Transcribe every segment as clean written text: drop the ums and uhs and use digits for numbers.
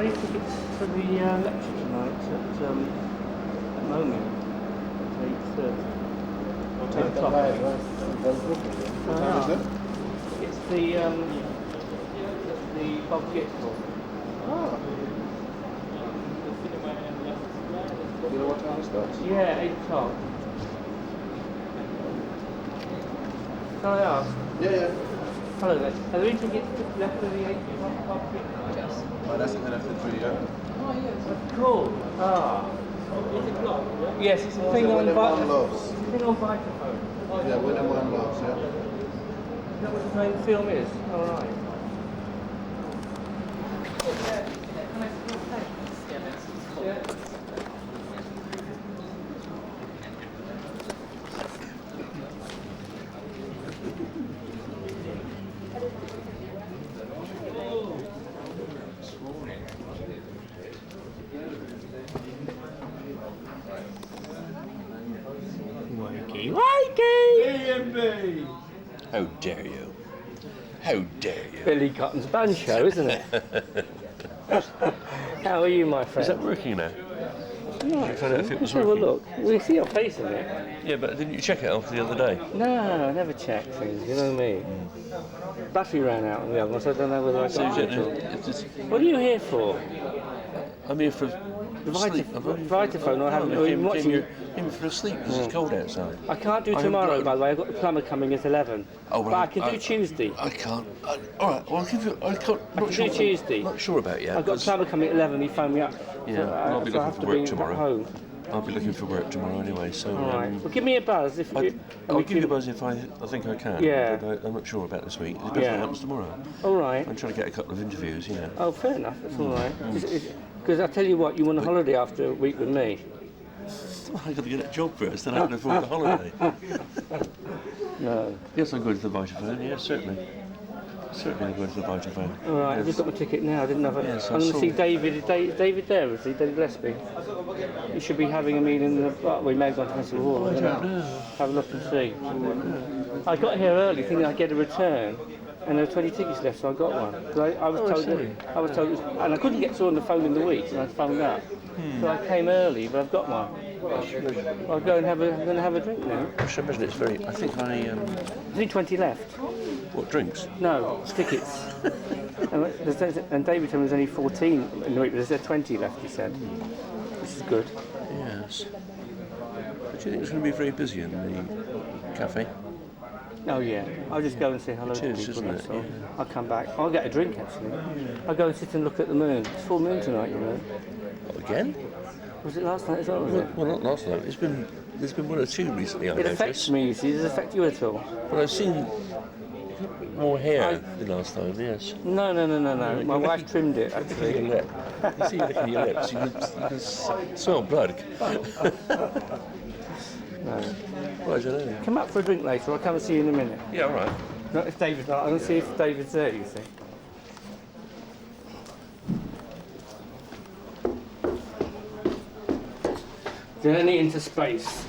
any tickets for the lecture tonight at Moment? 8:30. What time is it? It's the Bob Gitzel. Ah. You know what time it starts? Yeah, 8 o'clock. Can I ask? Yeah. Hello there. Are there any tickets left for the 8 o'clock Bob Gitzel? Yes. Oh, that's in the left video. Oh, yes. Cool. Ah. 8 o'clock? Yes, it's a thing on Vitaphone. It's a thing on Vitaphone. Yeah, When and One Loves, yeah. Is that what the main film is? All right. Wakey! How dare you? How dare you? Billy Cotton's band show, isn't it? How are you, my friend? Is that working now? No, I found out if it was have a working. look. We see your face in it. Yeah, but didn't you check it after the other day? No, I never check things, you know me. Battery ran out on the other one, so I don't know whether I got it or... What are you here for? I'm here for sleep. Vitaphone, I haven't been watching you. I'm for sleep because it's cold outside. I can't do tomorrow, by the way. I've got the plumber coming at 11. Oh, well, but I can do Tuesday. I can't. All right, well, I'll give you. I can't. I can do Tuesday. Not sure about yet. I've got the plumber coming at 11. He phoned me up. Yeah, so I'll be looking for work tomorrow. Home. I'll be looking for work tomorrow anyway. So. All right. Well, give me a buzz if you. I'll give you a buzz if I think I can. Yeah. But I'm not sure about this week. It depends what happens tomorrow. All right. I'm trying to get a couple of interviews. You know. Oh, fair enough. That's all right. Because I tell you what, you want a holiday after a week with me. I've got to get a job first, then I can afford the holiday. No. Yes, I'm going to the Vitaphone. Yes, certainly. Certainly, I'm going to the Vitaphone. All right. Yes. I've just got my ticket now. I didn't have it. Yes, I'm going to see David. Is David there? Is he David Gillespie? You should be having a meeting in the. Well, we may have gone to Festival Hall. I don't know. Have a look and see. I got here early thinking I'd get a return. And there were 20 tickets left, so I got one. I was told, and I couldn't get through on the phone in the week, and I phoned up. So I came early, but I've got one. I'll go and I'm going to have a drink now. I should imagine it's very. I think There's only 20 left. What drinks? No, tickets. and David told me there's only 14 in the week, but there's 20 left. He said, which is good. Yes. But do you think it's going to be very busy in the cafe? Oh yeah, I'll just go and say hello to people. Isn't it? So I'll come back. I'll get a drink actually. I'll go and sit and look at the moon. It's full moon tonight, you know. Oh, again? Was it last night as well? Was it? Well, not last night. There's been one or two recently. It affects me. You see, does it affect you at all? Well, I've seen more hair than last time. Yes. No. My wife trimmed it Look at actually. your lip. You see, you look at your lips. You can smell blood. No. Well, I don't know. Come up for a drink later. I'll come and see you in a minute. Yeah, all right. Not if David's not. I'm going to see if David's there, you see. Journey into space.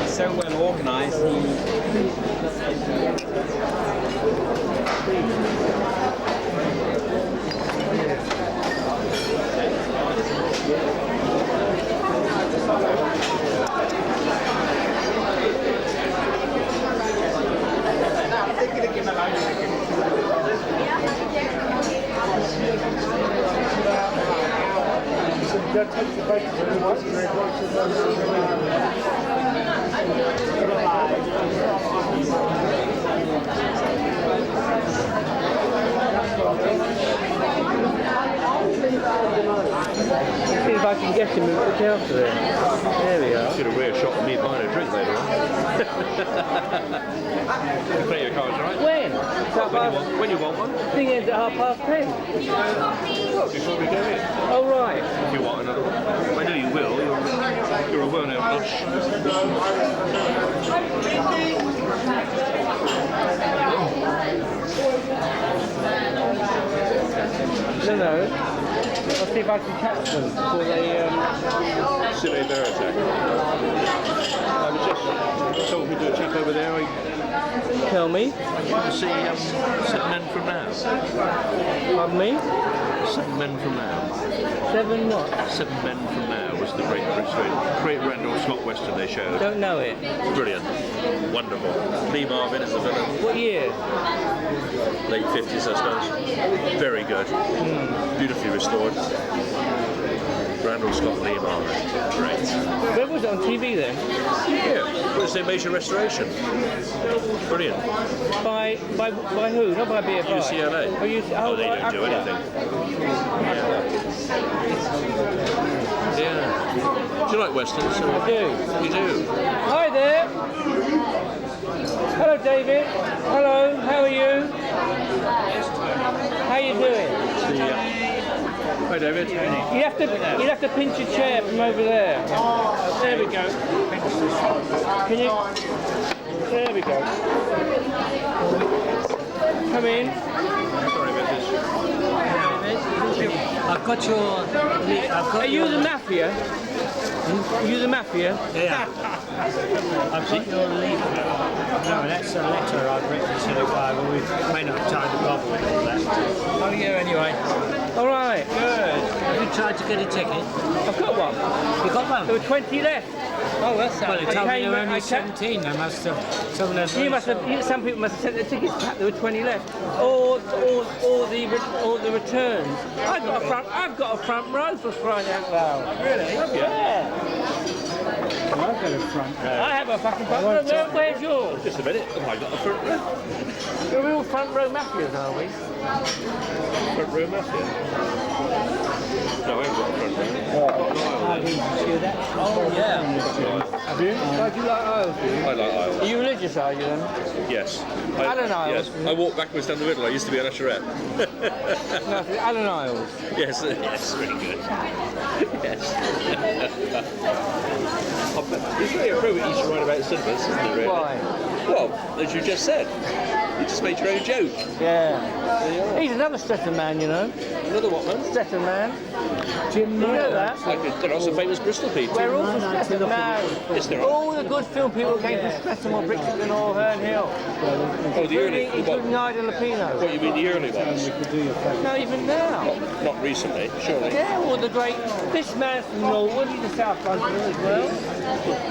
So well organised. See if I can get him and look after there. There we are. Get a rare shot of me buying a drink later on. You play your cards, right? When? When you want one. Thing is at 10:30. Well, before we go in. Oh right. If you want another one. I know you will. You're a well-known lush. No. I'll see if I can catch them before they. Verite. I was just talking to a chap over there. Tell me. You can see 7 men from now. Pardon me? 7 men from now. 7 what? 7 men from now was the great Randall Scott Western they showed. Don't know it. Brilliant. Wonderful. Lee Marvin is the villain. What year? Late 50s, I suppose. Very good. Beautifully restored. Randall Scott, Lee Marvin. Great. Where was it on TV then? Yeah. It was a major restoration. Brilliant. By who? Not by BFI. UCLA. Oh, Oh, they don't do anything. Yeah. Do you like westerns? I do. You do? Hi there. Hello, David. Hello. How are you? How you doing? Hi, David. You have to pinch a chair from over there. There we go. Can you? There we go. Come in. Sorry about this. I've got your. Are you the mafia? Are you the mafia? Yeah. I've got your leaflet. No, that's a letter I've written to the guy, but we may not have time to bother with all that. How are you anyway? All right. Good. Have you tried to get a ticket? I've got one. You got one? There were 20 left. Oh, that's that. Well, it told me there were only I 17. They must have. Someone else. Some people must have sent their tickets back. There were 20 left. Or the returns. I've got a front row for crying out loud. Really? Yeah. I've got a front row. I have a fucking front row. Where's yours? Just a minute. Have I got a front row? We're all front row mafias, are we? Front row mafia? No, I haven't got a front row. I didn't see that. Oh, yeah. Have you? Why do you like aisles? I like aisles. Are you religious, are you then? Yes. Alan Isles. Yes. I walk backwards down the middle. I used to be an usherette. No, Alan Isles. Yes, really good. Yes. It's very appropriate you should write about cinemas, isn't it, really? Why? Well, as you just said, you just made your own joke. Yeah. He's another Streatham man, you know. Another what, man? Streatham man. Jim, You know that? There are some famous Bristol people. We're all from Streatham now. Yes, there are. All the good film people came from Streatham or Brixton or Herne Hill. Oh, the early Including Ida Lupino. What, you mean the early ones? No, even now. Not recently, surely. Yeah, all the great... This man's from Norwood, he's a South Londoner as well.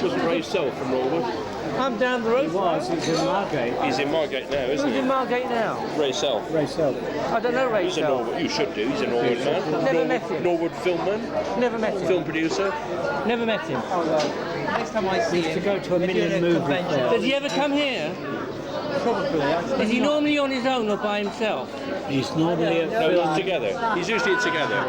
Wasn't Ray Self from Norwood? I'm down the road. He's in Margate. He's in Margate now, isn't Who's in he? Margate now? Ray Self. Ray Self. I don't know Ray He's a Self. Norwood. You should do. He's a Norwood man. Never met him. Norwood filmman, Never met him. film producer. Never met him. Next time I see him, to go to a million movie fair. Does he ever come here? Probably. Is he normally on his own or by himself? He's normally at No, he's together. He's usually together.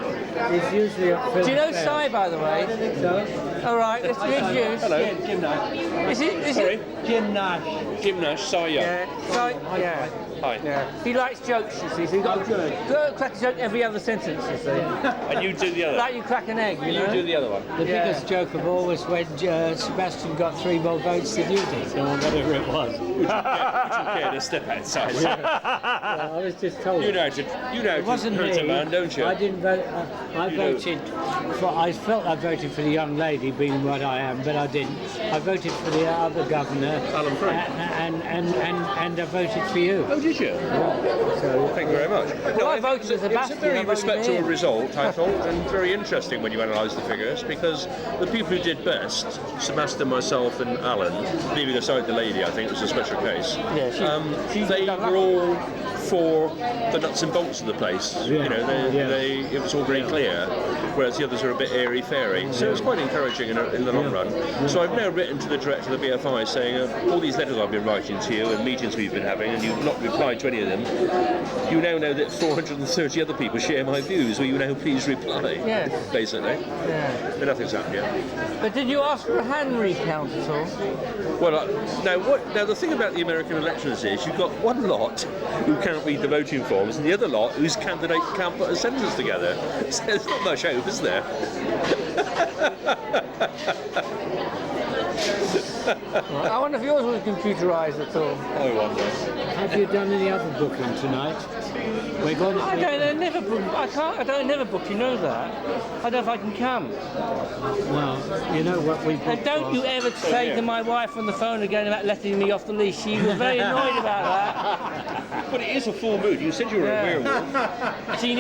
He's usually at film Do you know fair. Si, by the way? All right, let's introduce. Hello. Jim Nash. Is it? Sorry. Jim Nash. Jim Nash, Saya. Yeah. Si, yeah. Hi. Yeah. He likes jokes, you see. So he's got to crack a joke every other sentence, you see. And you do the other. Like you crack an egg, you You know. do the other one. The Yeah. biggest joke of all was when Sebastian got 3 more votes than you did, or whatever it was. Would you care to step outside? I was just told. You know to It hurt wasn't a me. man, don't you? I didn't vote. I You know. voted for. I felt I voted for the young lady, being what I am, but I didn't. I voted for the other governor, Alan Frank. and I voted for you. Oh, did you? So Thank you very much. Well, I voted for It's a Sebastian. very I voted respectable him. result, I thought, and very interesting when you analyse the figures, because the people who did best, Sebastian, myself and Alan, leaving aside the lady, I think was a special case, Yeah, she's they done were all for the nuts and bolts of the place. Yeah. You know, it was all very clear, whereas the others are a bit airy-fairy. So it's quite encouraging in the long run. So I've now written to the director of the BFI saying, all these letters I've been writing to you and meetings we've been having, and you've not replied to any of them, you now know that 430 other people share my views. Will you now please reply? Yes. Basically. Yeah. But nothing's happened yet. But did you ask for a hand recount at all? Well, now the thing about the American elections is you've got one lot who can't read the voting forms, and the other lot whose candidate can't put a sentence together. So there's not much hope, is there? I wonder if yours was computerised at all. I wonder. Have you done any other booking tonight? We're going. I never book. I don't never book. You know that. I don't know if I can come. Well, you know what we. And don't you ever say to my wife on the phone again about letting me off the leash. She was very annoyed about that. But it is a full moon. You said you were a werewolf. She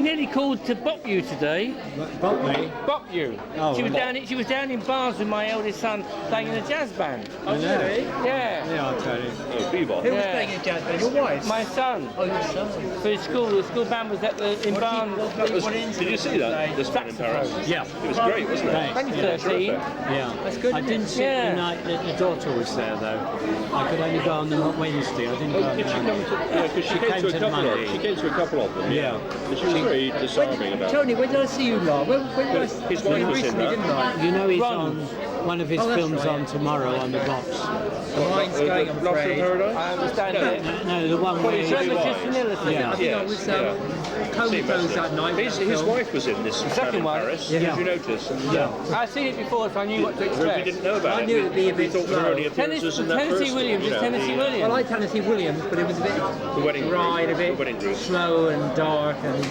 nearly called to bop you today. Bop me. Bop you. Oh, She was down in Barnes with my eldest son playing in a jazz band. Oh, really? Yeah. Yeah, I'll tell you. Oh, bebop. Who was playing in jazz band? Your wife? My son. Oh, your son. For his school, the school band was in Barnes. Did you see that? This man in Paris? Yeah. It was great, wasn't it? Right. 2013. Yeah. That's good, I isn't didn't it? see it the night that the daughter was there, though. I could only go on the Wednesday. I didn't go on Did she the come Monday. to? Yeah, because she came to a couple Monday. of. She came to a couple of them. Yeah. And she was very disarming about it. Tony, when did I see you last? When did I His wife was in recently, that. didn't I? You know he's Ron. on one of his Oh, that's films right. on tomorrow on the box. Mine's going, I'm Lost in afraid. Paradise? I understand it. No, the one where It's he, Resistinility. Yeah. I think I was comatose that night. His wife was in this man second in one. Paris. Yeah. Did you notice? yeah. I've seen it before, so I knew what to We expect. didn't know about I it. knew it'd be a bit We thought there were slow. only appearances in that Tennessee first, Williams. you It's know, Tennessee I Williams. like Tennessee Williams, but it was a bit the wedding dry and a bit the wedding group. slow and dark. And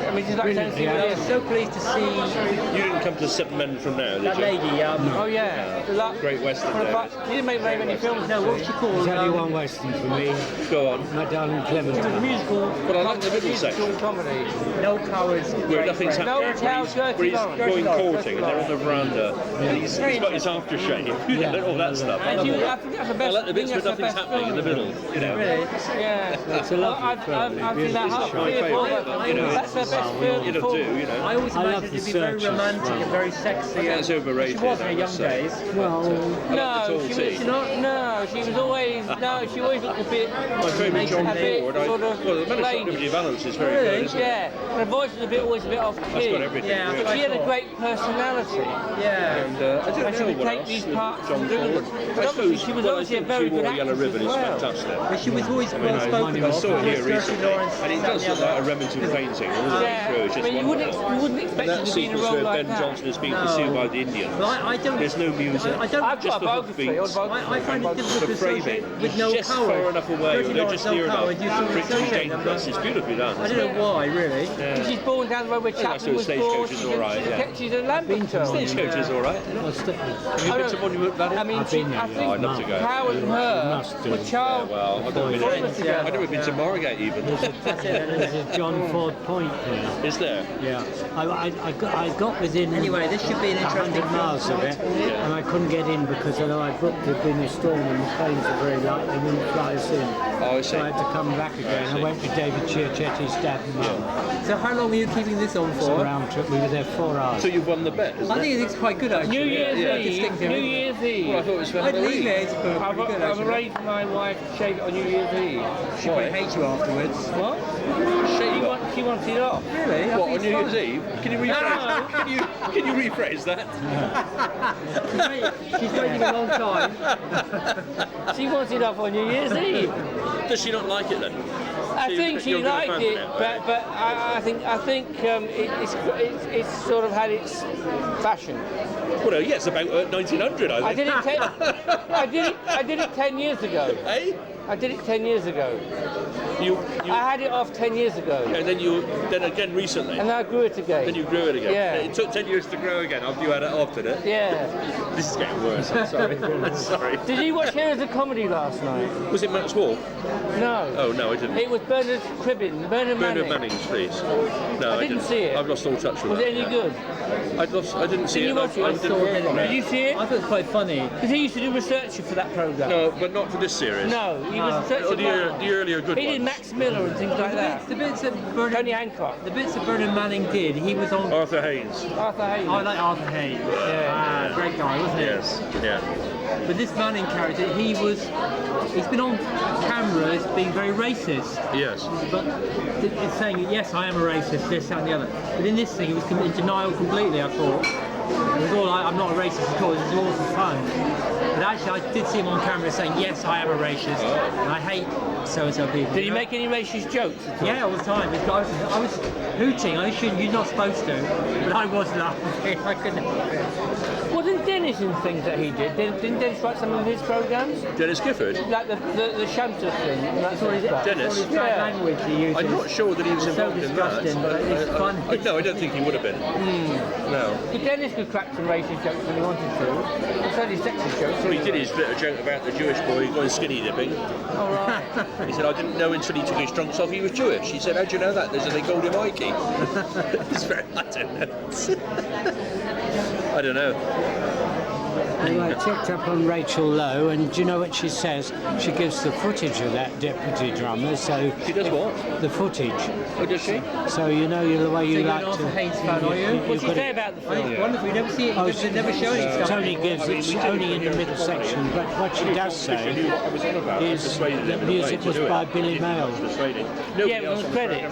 I mean, she's like Tennessee Yeah. I was Williams. so pleased to see You didn't come to Seven Men from Now, did that you? lady. Oh yeah. Great Western there. She didn't make very many films. No, what's she called? There's only one Western for me, Go on. My Darling It was a Clementine. musical. But I like the middle musical section. comedy. No Cowards. Where Great nothing's friend. happening. No, Charles where Gertie he's Lawrence. going Gertie courting and they're on the veranda. And he's got his aftershave and all that stuff. I And love you, it. I think that's the I best. like the bits where that's the nothing's best happening in the film. middle. You know. Really? Yeah. It's a lovely film. I've seen that half. my favourite, you know, That's the best film. It'll do, you know. I always I love imagined the it to be very Searchers romantic as well. and very sexy. That's and overrated, She was in I her would young say. days. Well, I like the No, tall she tea. was not. No, she was always. No, she always looked a bit. My favourite John a bit Ford. sort of Well, the man who shot lady. Liberty Valance is very Really? good, isn't it? Yeah, her voice was always a bit off That's key. got everything. Yeah, really. But she had a great personality. Yeah. And I don't And she know would what take else these with parts John and do Ford. them. I But suppose she was well, I obviously a think very She good Wore a Yellow actress Ribbon as is well. fantastic. But she was always well I spoken of. saw it here Gertie recently, Lawrence, and it that does and look the like a other. Remington painting. All the way Yeah, through, it's just but you wouldn't wonderful. expect And her that to be in a sequence role where like Ben that. Johnson is being No. pursued by the Indians. But I don't. There's no music. I don't. I've Just got a the hook biography. beats. I find it The difficult to framing associate with is no just Coward. far enough away. Gertie They're Lawrence, just no near enough. Coward, you sort of For it to be associate them. dangerous. It's beautifully done. I don't know why, really. She's born down the road where Chaplin was Stagecoach born. is all right, yeah. She's a Lambert girl. Stagecoach is all right. what's that? Have you been to Monument Valley? I mean, I've she, been there, I yeah. think I'd love to go. Howard and her must do. were child. Well, I've never been, Yeah. I've never been to Margate even. There's a John Ford Point there. Is there? Yeah, I got within Anyway, this should be an interesting 100 miles of it, and I couldn't get in because although I booked, there'd been a storm and the planes were very light, they wouldn't fly us in. Oh, I see. So I had to come back again. I went with David Chiachetti's dad and mum. So how long were you keeping this on So for? round trip, we were there 4 hours. So you've won the bet, isn't I it? think it's quite good actually. New Year's yeah, Eve. distinctive. New Year's Eve. Well, I thought it was for I'd leave Halloween. it. It's pretty I've good I've actually. arranged for my wife to shave it on New Year's Eve. She would hate you afterwards. What? She wants it off. Really? I What, think on New it's Year's Eve? Can you rephrase? Can you rephrase that? fine. She's waiting a long time. She wants it off on New Year's Eve. Does she not like it then? I So think she you're a liked fan it, of it, but I think it's sort of had its fashion. Well, yeah, it's about 1900, I think. I did it 10 years ago. Eh? I did it 10 years ago. You I had it off 10 years ago, and then again recently. and I grew it again. Then you grew it again. Yeah. It took 10 years to grow again after you had it off, did it? Yeah. This is getting worse, I'm sorry. I'm sorry. Did you watch Here Is a Comedy last night? Was it Matt's Wall? No. Oh, no, I didn't. It was Bernard Cribbin, Bernard Bernard Manning. Manning's, please. No, I didn't see it. I've lost all touch with Was that. it any good? I didn't see Did it. you watch it? I I didn't saw work it. on Did it. you see it? I thought it was quite funny. Because he used to do research for that programme. No, but not for this series. No, he He was such Oh, a the earlier good He did ones. Max Miller and things like that. The bits that Bernard, Tony Hancock. the bits that Bernard Manning did, he was on. Arthur Haynes. Arthur Hayes. I like Arthur Hayes. Yeah. Great guy, wasn't he? Yes. Yeah. But this Manning character, he's been on camera as being very racist. Yes. But it's saying, yes, I am a racist, this, that and the other. But in this thing, he was in denial completely, I thought. It was all like, I'm not a racist at all, this is all for fun. But actually, I did see him on camera saying, yes, I am a racist, and I hate so-and-so people. Did he make any racist jokes? Yeah, all the time. I was hooting, you're not supposed to, but I was laughing, I couldn't help it. Wasn't Dennis in things that he did? Didn't Dennis write some of his programmes? Dennis Gifford. Like the Shanta thing and that sort of stuff? Dennis? His bad language he uses. I'm not sure that he was It's so involved in that. disgusting, but it's fun. No, I don't think he would have been. No. But Dennis could crack some racist jokes when he wanted to. And certainly sexist jokes. Well, he did his little joke about the Jewish boy going skinny dipping. All right. He said, I didn't know until he took his trunks off he was Jewish. He said, how'd you know that? They called him Mikey. It's very, I don't know. I don't know. Well, I checked up on Rachel Lowe, and do you know what she says? She gives the footage of that deputy drummer, so... She does what? The footage. Oh, does she? So you know the way you So like you're an to... Arthur Hayes fan, are you? What's he say about the film? It's wonderful, you never see it, they never show any stuff. Tony gives, it's only in the middle section, but what she does say is that music was by Billy Mail. Yeah, it was on credit.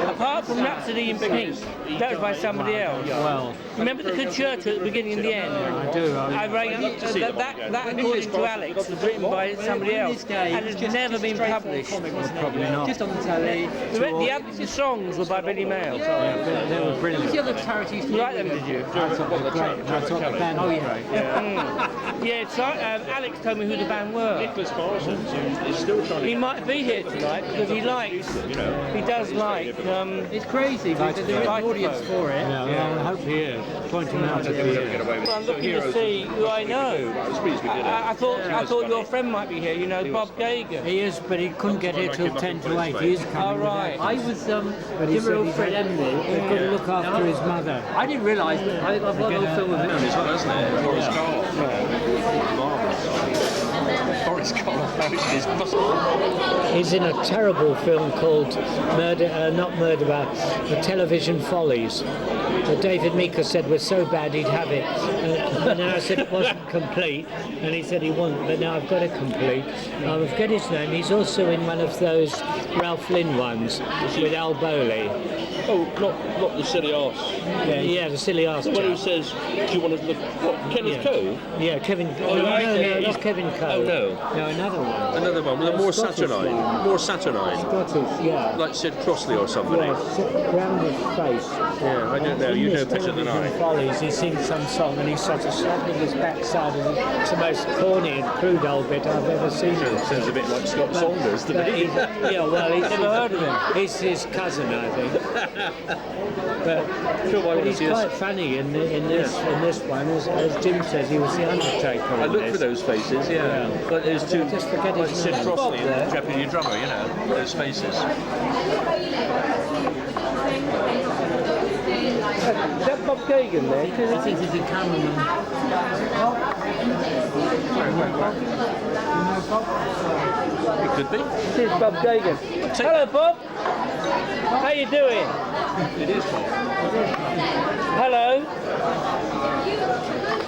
Apart from Rhapsody in Pink, that was by somebody else. Well, Remember the concerto at the beginning and the end? I do. I rang that according to Alex, was written by somebody else and has never been published. Probably not. Just on the telly. The other songs were by Billy Mail. Yeah, they were Who's brilliant. the other charity used to You like them, did you? I thought they were great. I thought the band was great. Yeah, so, Alex told me who the band were. Nicholas Parsons, who is still trying to... He might be here tonight because he likes, he does like, It's crazy because there's an audience for it. Yeah, well, I hope he is. Point him out if he is. well, I'm looking to see who I know. I thought your friend might be here, you know, Bob Gagan. He is, but he couldn't get here till 10 to 8. He's coming. All right. I was, But he said Dimmer he's Fred got Emily. to look after his mother. I didn't realise that. I've got a little film of him. as well, hasn't it? Boris Karloff. Boris Karloff is muscle. He's in a terrible film called not Murder, but Television Follies. David Meeker said was so bad he'd have it. But then I said it wasn't complete, and he said he wouldn't, but now I've got it complete. I forget his name. He's also in one of those Ralph Lynn ones with Al Bowley. Oh, not the silly arse. Yeah, the silly ass. The one who says, do you want to look... What, Kenneth Coe? Yeah, Kevin. Oh, No, not Kevin Coe. Oh, no. No, another one. Another one with a more Scottish saturnine. one. More saturnine. Scottish, yeah. Like Sid Crossley or somebody. Yeah, round his face. Yeah, I don't know. You know better than I. Follies, he sings some song and he's sort of slapping his backside, and it's the most corny and crude old bit I've ever seen. Sounds a bit like Scott Saunders to me. Yeah, well, he's never heard of him. He's his cousin, I think. But he's quite funny in this one. As Jim says, he was the Undertaker. I look for those faces, yeah. Like those two, Just forget like his Sid name. Crossley and the Deputy Drummer, you know, those faces. Is that Bob Gagan there? I think he's a cameraman. It could be. This is Bob Gagan. Hello, Bob. How you doing? It is Bob. Hello.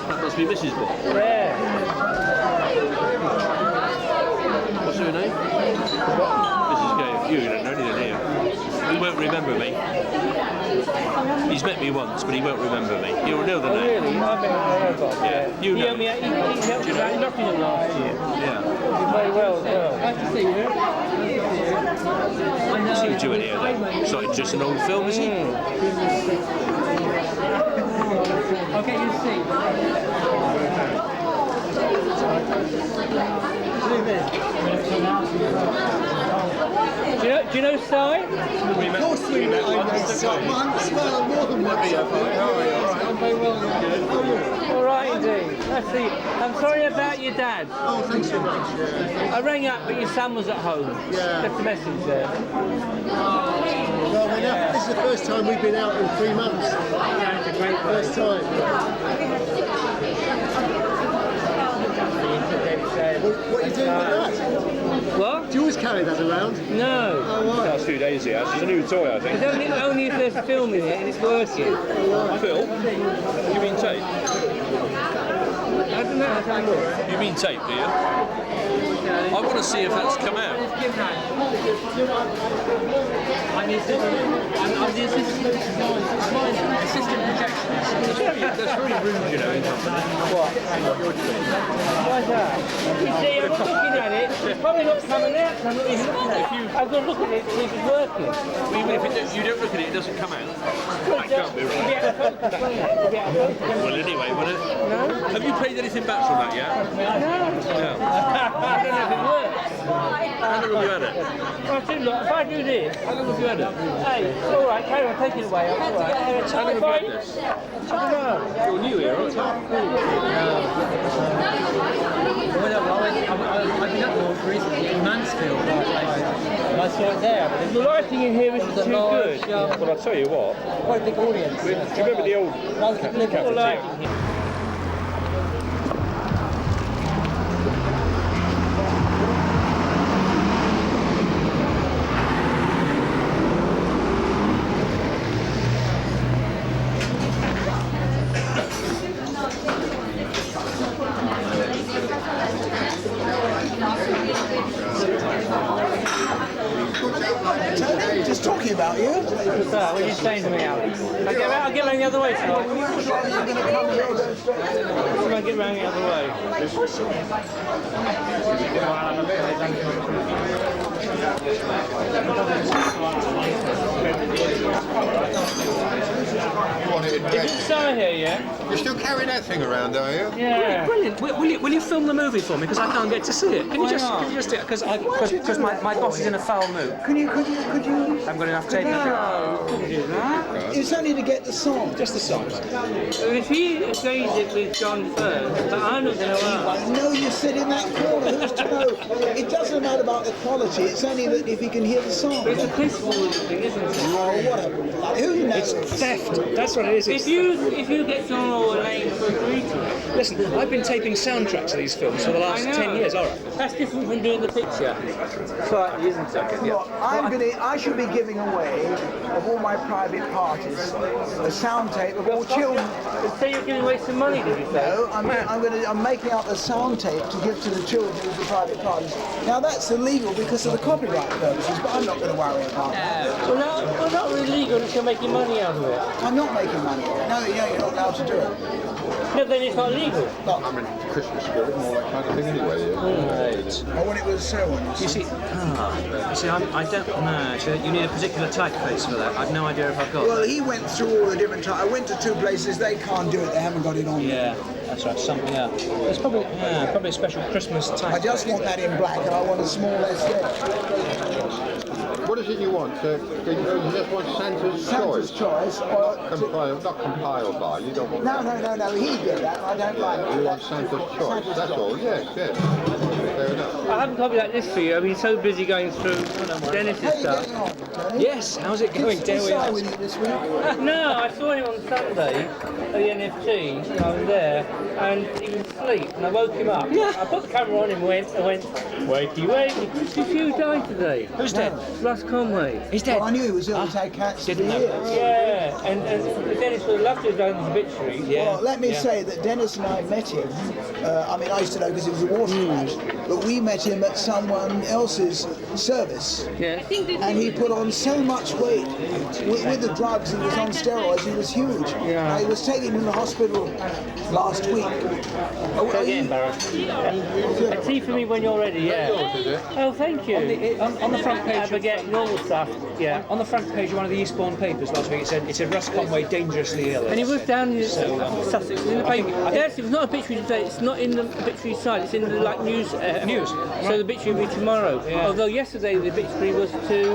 That must be Mrs. Bob. Yeah. What's her name? Mrs. Gay. You don't know anything, do you? He won't remember me. He's met me once, but he won't remember me. He'll know the Oh, name. really? I met Bob. Yeah, you He know. helped me out. He helped me out in Nottingham last year. Yeah. He did very well as well. Nice to see you. I know. What's he doing here then? It's like just an old film, is he? I'll get you a seat. Do you know Si? Of course we know. Once, well, more than once. I'm very well. How are you? All right, indeed. Let's see. I'm sorry about your dad. Oh, thanks so much. I rang up, but your son was at home. Yeah. Left a message there. Well, this is the first time we've been out in 3 months. First time. see until David said. What are you doing with that? What? Do you always carry that around? No. Last few days here. It's a new toy, I think. It's only if there's film in it and it's working. Phil, you mean tape? I don't know. Let's have a look. You mean tape, do you? I want to see if that's come out. I'm the assistant projectionist. That's really rude, you know. What? Why's that? You see, I'm looking at it. It's probably not coming out. I'm not even looking at it. I've got to look at it to see if it's working. Even if you don't look at it, it doesn't come out. That can't be right. Well, anyway, will it? No? Have you played anything back from that yet? No. I don't know if it works. How long have you had it? Well, see, look, if I do this, How long have you had it? hey, it's all right, carry on, take it away. All right. How long have you had this? I don't know. You're new here, aren't you? I've been up north recently in Mansfield, and I saw it there. The lighting in here isn't too good. Well, I'll tell you what. Quite a big audience. Do you remember the old cafeteria? Just talking about you. What's that? What are you saying to me, Alex? I'll get around the other way, shall I? I'll get around the other way. Is it summer here yet? You're still carrying that thing around, are you? Yeah. Brilliant. Will you film the movie for me? Because I can't get to see it. Can you just because my boss is in a foul mood. Could you? I haven't got enough tape. It's only to get the song. Just the song. If he agrees it with John first, but I'm not going to ask. I know you sit in that corner. Who's to know? It doesn't matter about the quality. It's only that if he can hear the song. But it's a principle of the thing, isn't it? Oh, whatever. Who knows? Theft. That's what it is. If you get John or Elaine to agree to it, Listen, I've been taping soundtracks of these films for the last I know. 10 years. All right. That's different from doing the picture. Slightly, isn't it? Look, I should be giving away of all my private parties a sound tape of all children. So you're giving away some money, did you say? No, I'm making up a sound tape to give to the children of the private parties. Now that's illegal because of the copyright purposes, but I'm not going to worry about that. Well, not really legal if you're making money out of it. I'm not making money. No, you're not allowed to do it. No, then it's not legal. I'm in Christmas spirit and all that kind of thing anyway. Yeah. Oh, when it was so on. You see, I don't know. Actually, you need a particular typeface for that. I've no idea if I've got. Well, he went through all the different types. I went to 2 places. They can't do it. They haven't got it on. Yeah, that's right. Something. Yeah. There's probably a special Christmas type. I just want that in black, and I want a small SD. What is it you want? You just want Santa's Santa's choice. Or not compiled by. You don't want. no. He did that. I don't like it. You want Santa's choice. That's all. Yes. Fair enough. I haven't copied like this for you. I've been so busy going through Dennis's How are you stuff. getting on, Tony? Yes. How's it going? Did you start with you this week? No, I saw him on Sunday at the NFT. I was there, and he was asleep, and I woke him up. I put the camera on him and went, wakey. Did you die today? Who's dead? Russ Conway. He's dead. Well, I knew he was ill. He's had cancer for Didn't know. years. Yeah, and Dennis would have loved to have done his obituary. Well, let me say that Dennis and I met him. I used to know because it was a water crash, but we met him at someone else's service. Yeah. And he put on so much weight with the drugs. He was on steroids. He was huge. Yeah. He was taken in the hospital last week. Don't get embarrassed. A tea for me when you're ready, yeah. Oh, thank you. On the front page. I forget normal stuff, yeah. On the front page of one of the Eastbourne papers last week, it said Russ Conway dangerously ill. And he was down in Sussex in the paper. Yes, it's not obituary today. It's not in the obituary side. It's in the news. News. So the obituary will be tomorrow. Yeah. Although yesterday the obituary was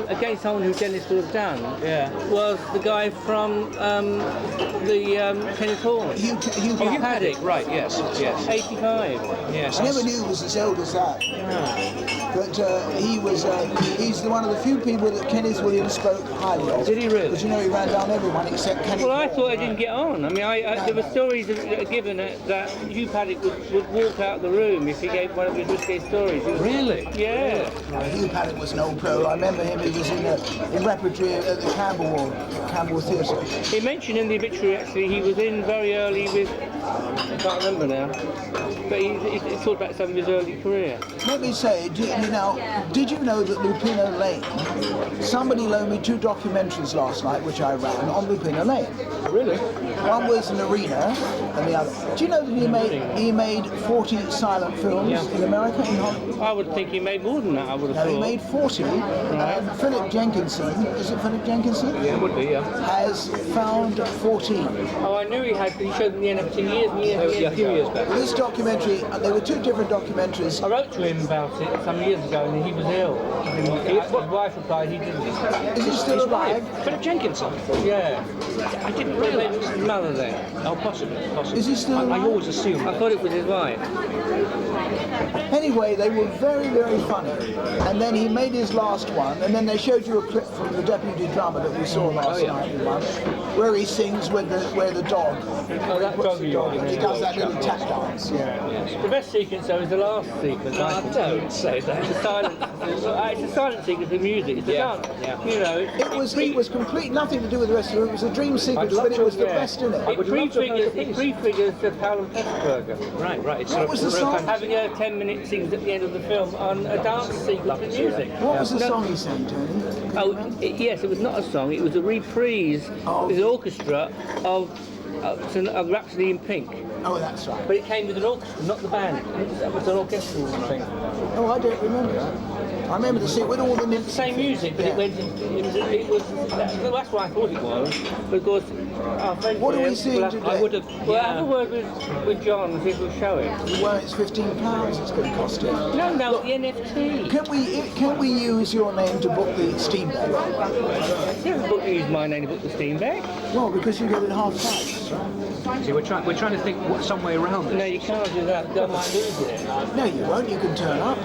against someone who Dennis would have done. Yeah. Was the guy from the Kenneth Hall. Hugh Paddock. Right. Yes. 85. Yes. I never knew he was as old as that. But he's one of the few people that Kenneth Williams spoke highly of. Did he really? Because you know he ran down everyone except Kenneth. Well, I thought I didn't get on. I mean, there were stories given that Hugh Paddock would walk out the room if he gave one of his risque stories. Really? Yeah. Hugh Paddock was an old pro. I remember him. He was in repertory at the Campbell Theatre. He mentioned in the obituary actually he was in very early with, I can't remember now, but he talked about some of his early career. Let me say, did you know that Lupino Lane, somebody loaned me 2 documentaries last night which I ran on Lupino Lane. Really? One was an arena and the other. Do you know that he made 40 silent films in America? In Hollywood? I would think he made more than that, I would have No, thought. he made 40. Philip Jenkinson, is it Philip Jenkinson? Yeah, it would be, yeah. Has found 14. Oh, I knew he had, he showed them the NFT years and years Yeah, a few years back. This documentary, there were 2 different documentaries. I wrote to him about it some years ago and he was ill. His wife replied he didn't. Is he still alive? Philip Jenkinson? Yeah. I didn't realise. His mother then. Oh, possibly. Is he still I alive? always assumed. I thought it was his wife. Anyway, they were very, very funny. And then he made his last one, and then they showed you a clip from the deputy drummer that we saw last night, where he sings where the dog. Oh, that dog you got. And he does that little tap dance. The best sequence though is the last sequence. Don't say that. It's a silent sequence of music. It's a dance. You know, It was complete, nothing to do with the rest of it. It was a dream sequence, but it was the best in it. It prefigures the Powell and Pesselberger. Right. It's What was the song? Having a 10-minute sequence at the end of the film on a dance sequence with music. What was the song he sang, Tony? Yes, it was not a song. It was a reprise with an orchestra of Rhapsody in Pink. Oh, that's right. But it came with an orchestra, not the band. It was an orchestral thing. Oh, I don't remember that. I remember the scene with all the nymphs. Same music, but it went. It was. That's what I thought it was. But of course, our friend. What are we seeing today? I would have. Well, have a word with John and see if we'll show it. Well, it's £15 it's going to cost him. No, the NFT. Can we use your name to book the steam bag? You haven't used my name to book the steam bag. Well, because you get it half price. See, we're trying to think some way around this. No, you can't do that. I might lose it. No, you won't. You can turn up.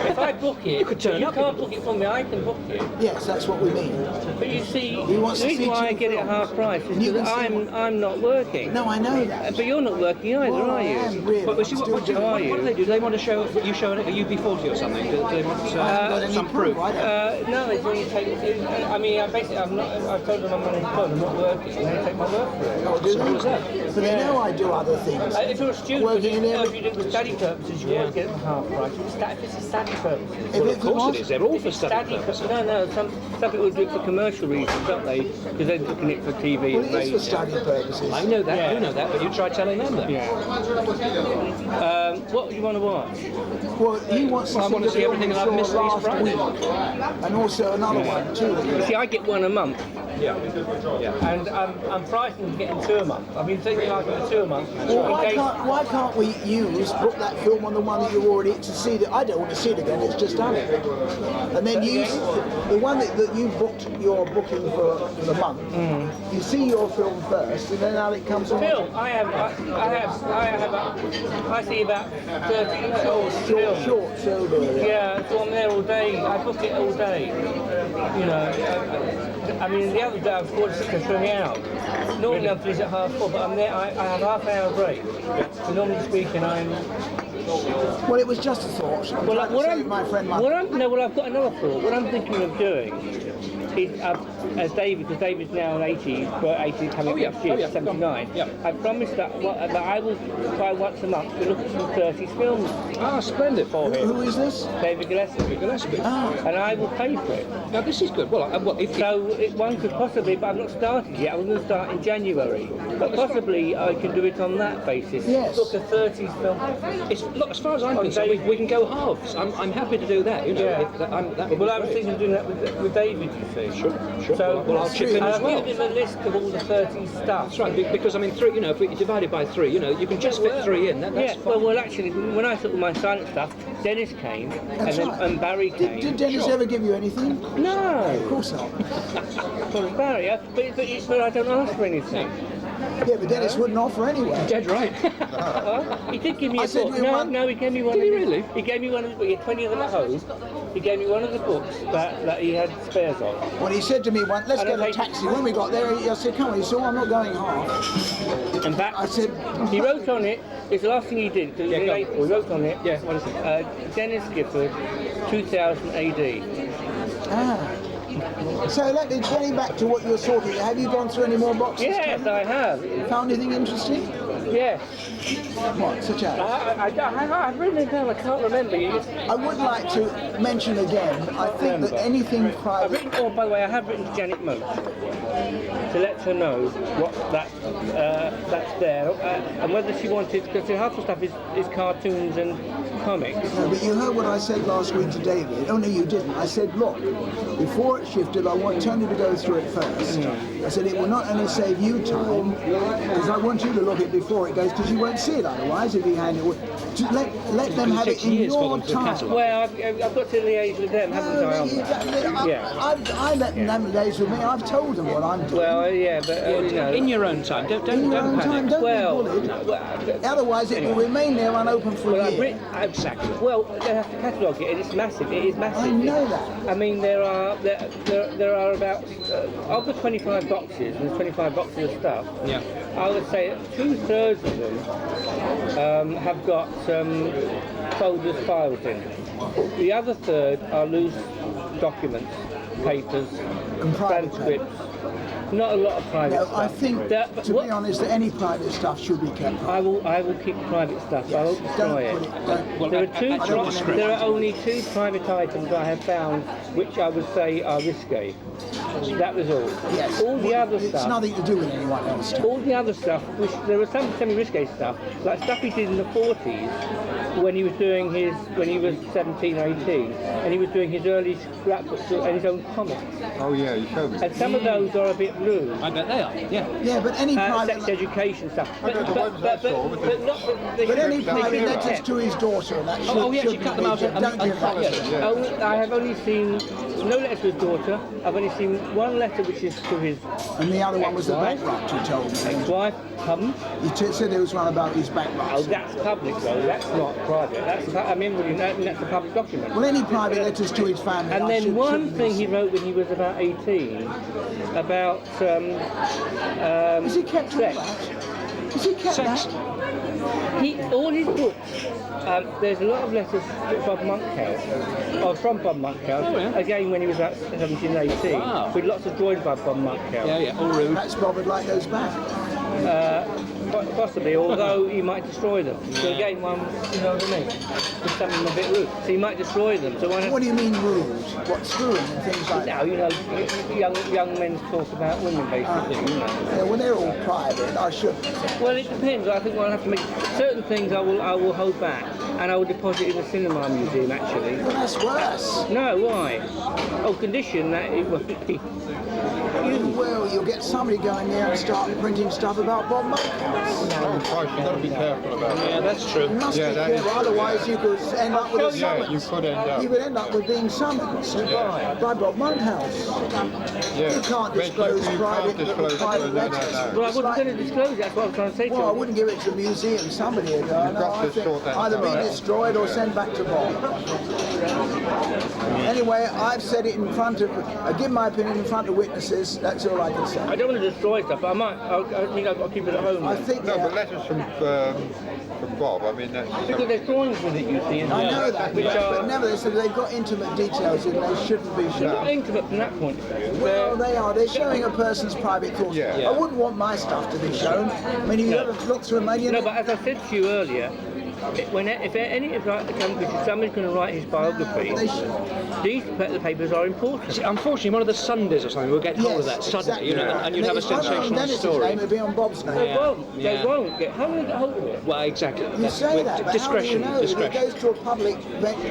If I book it, you can't book it for me. I can book it. Yes, that's what we mean. But you see, He wants the to reason see why I 2 get it films. half price is You because can see I'm not working. No, I know that. But you're not working either, Well, are I you? am really. But see, I'm what still do doing it. they do? Do they want to show a UB40 or something? Do they want got any some proof? I don't. No, they only take. I mean, basically, I've told them I'm unemployed. I'm not working. And they take my work for it. Oh, do they? that? But they know I do other things. If you're a student, Working in if every- you do it for study purposes, you always get it for half price. If it's for study purposes. If Of it's course not- it is. They're all for study purposes. No. Some people do it for commercial reasons, don't they? Because they're looking at it for TV Well, and it is radio. for study purposes. I know that. Yeah. You know that. But you try telling them that. Yeah. What do you want to watch? Well, he wants to I want to the see film everything we that I've saw missed last these Fridays. week. And also another one, too. You see, I get one a month. Yeah. And I'm frightened of getting 2 a month. I've been thinking I've got 2 a month. Well, why can't we book that film on the one that you already to see? That I don't want to see it again. It's just done it. And then use the one that you booked your booking for the month. You see your film first, and then Alec comes on. Film. I see about 13 films. Short, sober. Yeah, so I'm there all day. I book it all day. You know, I mean, the other day I was 46 to throw me out. Normally I'm finished at 4:30, but I'm there. I have half an hour break. So normally speaking, I'm. Well, it was just a thought. I'm trying to save my friend money. I've got another thought. What I'm thinking of doing is, as David, because David's now 80, coming next year, 79. Yeah. I promised that I will try once a month to look at some 30s films. Ah, splendid for him. Who is this? David Gillespie. And I will pay for it. Now this is good. Well, One could possibly, but I've not started yet. I'm going to start in January. But possibly I can do it on that basis. Yes. Look at 30s film. look, as far as I'm concerned, we can go halves. I'm happy to do that. You know, Yeah. Well, I was thinking of doing that with David, you see. Sure. So, Well, I'll chip in as well. I've given him a list of all the 30 stuff. That's right, because I mean, three. You know, if we divide it by 3, you know, you can just fit 3 in. That's fine. Well, actually, when I thought of my silent stuff, Dennis came, and Barry came. Did Dennis ever give you anything? No. Of course not. Well, Barry, but I don't ask for anything. Yeah, but Dennis wouldn't offer anyway. Dead right. He did give me I a said book. you No, want- no, he gave me one. Did he really? He gave me one of the. He had 20 of them at home. He gave me one of the books that he had spares of. When he said to me once, let's And get I a think- taxi. When we got there, I said, come on. He said, oh, I'm not going half. In fact, I said, he wrote on it. It's the last thing he did. Because Yeah, go on. April, he wrote on it. Yeah, what is it? Dennis Gifford, 2000 AD. ah. So getting back to what you're sorting, have you gone through any more boxes? Yes, I have. Found anything interesting? Yes. What, such as? I've written it down. I can't remember. I would like to mention again, I think that anything I've private... written, oh, by the way, I have written to Janet Moat to let her know what that's there, and whether she wanted, because half the stuff is cartoons and comics. No, but you heard what I said last week to David. Oh, no, you didn't. I said, look, before it shifted, I want Tony to go through it first. I said, it will not only save you time, because I want you to look at it before it goes, because you won't see it otherwise if you hand it. To let them have it in your time. Well, I've got to liaise with them, haven't I? Yeah. I let them liaise with me. I've told them what I'm doing. Well, yeah, but you know. In your own time. Don't in your own panic. time, don't Well, be bullied. Otherwise, it will remain there unopened for Well, a I've year. written, Exactly. well, they have to catalogue it, and it's massive. It is massive. I know that. I mean, there are about of the 25 boxes, and there's 25 boxes of stuff. Yeah. I would say 2/3 of them have got folders, files in. The other third are loose documents, papers, And private transcripts. Not a lot of private No, stuff. I think, That- to what- be honest, that any private stuff should be kept. I will keep private stuff. I won't destroy it. There are there are only 2 private items I have found which I would say are risque. That was all. Yes. All the other It's stuff. nothing to do with anyone else. All the other stuff, which there was some semi-risque stuff, like stuff he did in the 40s when he was doing when he was 17 or 18, and he was doing his early scrapbooks and his own comics. Oh yeah, you showed me. And some of those are a bit blue. I bet they are. Yeah. Yeah, but any private... Sex education stuff. I got the ones I saw with the- But any private letters to his daughter, and that Oh, yeah, should she be cut them out kept. and- Don't give that yeah. to her. I have only seen no letter to his daughter. I've only seen one letter which is to his And the other one was the Ex-wife? bankrupt, you told me. ex-wife. Pardon? Said there was one about his Oh, bankrupt. that's public though. That's not private. I mean, that's a public document. Well, any private letters to his family. And I then should- one shouldn't thing be- he wrote when he was about 18 about Has he kept all sex. that? Has he kept Sex. that? All his books. There's a lot of letters to Bob Monkhouse, or from Bob Monkhouse. Oh, yeah. Again, when he was about 17, 18, Wow. with lots of drawings by Bob Monkhouse. Yeah, yeah. All rude. Perhaps Bob would like those back. Possibly, although he might destroy them. So again, one, you know what I mean? Just something a bit rude. So he might destroy them. So why not? What do you mean rude? What, screwing and things like Now, that? you know, young men talk about women basically, you know. Yeah, well, they're all private. I shouldn't. Well, it depends. I think I'll have to make certain things. I will hold back, and I will deposit in the cinema museum. Actually, Well, that's worse. no. Why? Oh, condition that it will be. Well, you'll get somebody going there and start printing stuff about Bob Monkhouse. Oh, Christ, you've got to be careful about that. Yeah, that's true. You must Yeah, be that is careful, otherwise you could end up with a Yeah, you summons. could end up. You could end up with being summoned by Bob Monkhouse. Yeah. You can't But disclose you private, can't disclose private no. letters. Well, I wasn't going to disclose. That's what I was trying to say to Well, I you. wouldn't give it to the museum. Somebody would go, You've got to sort that either out. be destroyed or sent back to Bob. Anyway, I've said it in front of, I give my opinion in front of witnesses. That's all I can say. I don't want to destroy stuff, but I might. I'll keep it at home. I think No, yeah, but letters from Bob, I mean, that's... Because there's drawings with it, you see, as well. I know that, Which but are nevertheless, they've got intimate details in. They shouldn't be not shown. intimate from that point of view. Well, they are. They're showing a person's private thoughts. Yeah. I wouldn't want my stuff to be shown. I mean, you ever look through a million... No, but as I said to you earlier, if any of somebody's going to write his biography, these papers are important. See, unfortunately, one of the Sundays or something will get hold of that suddenly, exactly. you know, and you'd have a If I were on sensational Dennis's story. name, it'd be on Bob's name. They won't. Yeah. They won't get. How will they get hold of it? Well, exactly. You That's say with that, but how do you discretion. know? It Discretion. goes to a public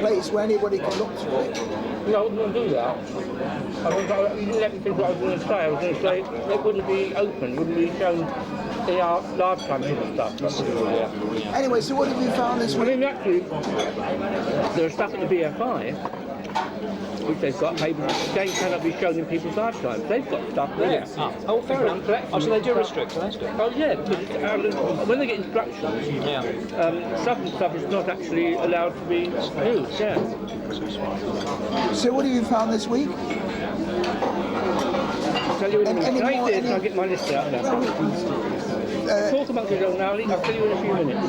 place where anybody can look through it. No, I wouldn't do that. You didn't let me think what I was going to say. I was going to say it wouldn't be open, wouldn't be shown in our lifetime sort of stuff. Anyway, so what have you found this I week? mean, actually, there's stuff at the BFI which they've got papers which cannot be shown in people's lifetimes. They've got stuff there. Oh, fair enough. Oh, so they do restrict, so that's good. Oh yeah, because when they get instructions, stuff is not actually allowed to be used. Yeah. So what have you found this week? I'll tell you in a minute. Can I do this? I'll get my list out now. Talk amongst yourselves now. I'll tell you in a few minutes.